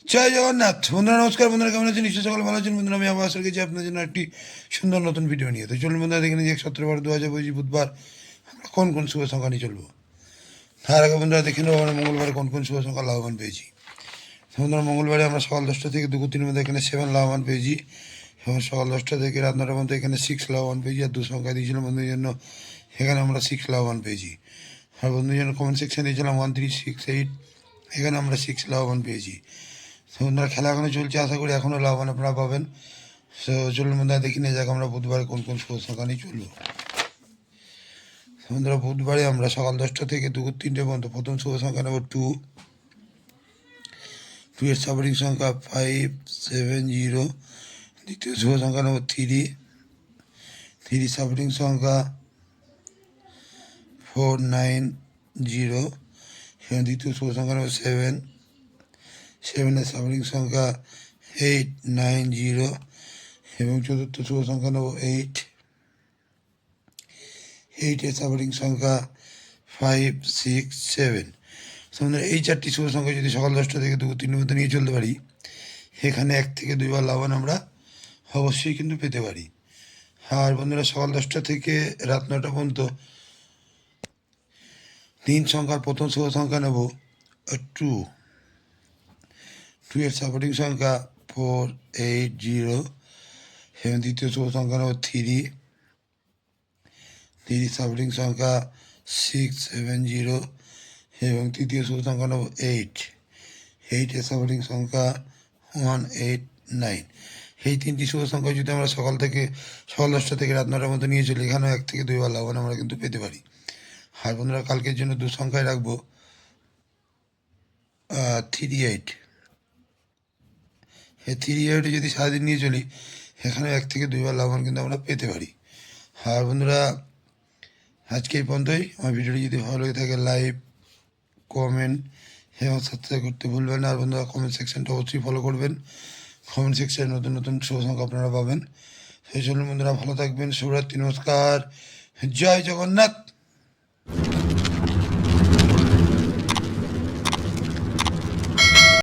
জয় জগন্নাথ। বন্ধুরা নমস্কার। বন্ধুরা কেমন আছেন? নিশ্চয় সকাল ভালো আছেন। বন্ধুরা আমি আবার আশা করছি আপনার জন্য একটি সুন্দর নতুন ভিডিও নিয়ে। তো চলুন বন্ধুরা দেখে নিই 17/12/2025 বুধবার আমরা কোন কোন শুভ সংখ্যা নিয়ে চলবো। তার আগে বন্ধুরা দেখে নেবো আমরা মঙ্গলবারে কোন কোন শুভ সংখ্যা লাভবান পেয়েছি। বন্ধুরা মঙ্গলবারে আমরা সকাল 10টা থেকে 2:03 মধ্যে এখানে 7 লাভবান পেয়েছি, এবং সকাল 10টা থেকে রাত 9টার মধ্যে এখানে 6 লাভবান পেয়েছি। আর দু সংখ্যা দিয়েছিলাম বন্ধুদের জন্য, এখানে আমরা 6 লাভবান পেয়েছি। আর বন্ধুদের জন্য কমেন্ট সেকশন দিয়েছিলাম 1368, এখানে আমরা 6 লাভবান পেয়েছি। বন্ধুরা খেলা এখনো চলছে, আশা করি এখনও লাভবান আপনারা পাবেন। সো চলুন বন্ধুরা দেখি নিয়ে যাক আমরা বুধবারে কোন কোন শুভ সংখ্যা নিয়ে চলবো। বন্ধুরা বুধবারে আমরা সকাল 10টা থেকে 2:03 পর্যন্ত প্রথম শুভ সংখ্যা নেব 2। 2 এর সাপোর্টিং সংখ্যা 570। দ্বিতীয় শুভ সংখ্যা নেব 3। 3 সাপোর্টিং সংখ্যা 490, এবং দ্বিতীয় শুভ সংখ্যা নেব 7। 7 এর সাপোর্টিং সংখ্যা 890, এবং চতুর্থ শুভ সংখ্যা নেব 8। 8 এর সাপোর্টিং সংখ্যা 567। আমাদের এই চারটি শুভ সংখ্যা যদি সকাল 10টা থেকে 2:03 মধ্যে নিয়ে চলতে পারি, এখানে 1 থেকে 2 বার লাভবান আমরা অবশ্যই কিন্তু পেতে পারি। আর বন্ধুরা সকাল 10টা থেকে রাত 9টা পর্যন্ত 3 সংখ্যার প্রথম শুভ সংখ্যা নেব 2। 2 এর সাপোর্টিং সংখ্যা 480, এবং দ্বিতীয় শুভ সংখ্যা নেব 3। 3 সাপোর্টিং সংখ্যা 670, এবং তৃতীয় শুভ সংখ্যা নেব 8। 8 এর সাপোর্টিং সংখ্যা 189। এই তিনটি শুভ সংখ্যা যদি আমরা সকাল 10টা থেকে রাত 9টার মধ্যে নিয়ে চলি, এখানেও 1 থেকে 2 বার লাভবান আমরা কিন্তু পেতে পারি। আর বন্ধুরা কালকের জন্য দু সংখ্যায় রাখবো 38। এই 38 যদি সারাদিন নিয়ে চলি, এখানে 1 থেকে 2 বার লাভবান কিন্তু আমরা পেতে পারি। আর বন্ধুরা আজকে এই পর্যন্তই। আমার ভিডিওটি যদি ভালো লেগে থাকে লাইক, কমেন্ট এবং সাবস্ক্রাইব করতে ভুলবেন না। আর বন্ধুরা কমেন্ট সেকশনটা অবশ্যই ফলো করবেন। কমেন্ট সেকশনে নতুন নতুন শুভ সংখ্যা আপনারা পাবেন। সেই জন্য বন্ধুরা ভালো থাকবেন। শুভরাত্রি, নমস্কার, জয় জগন্নাথ।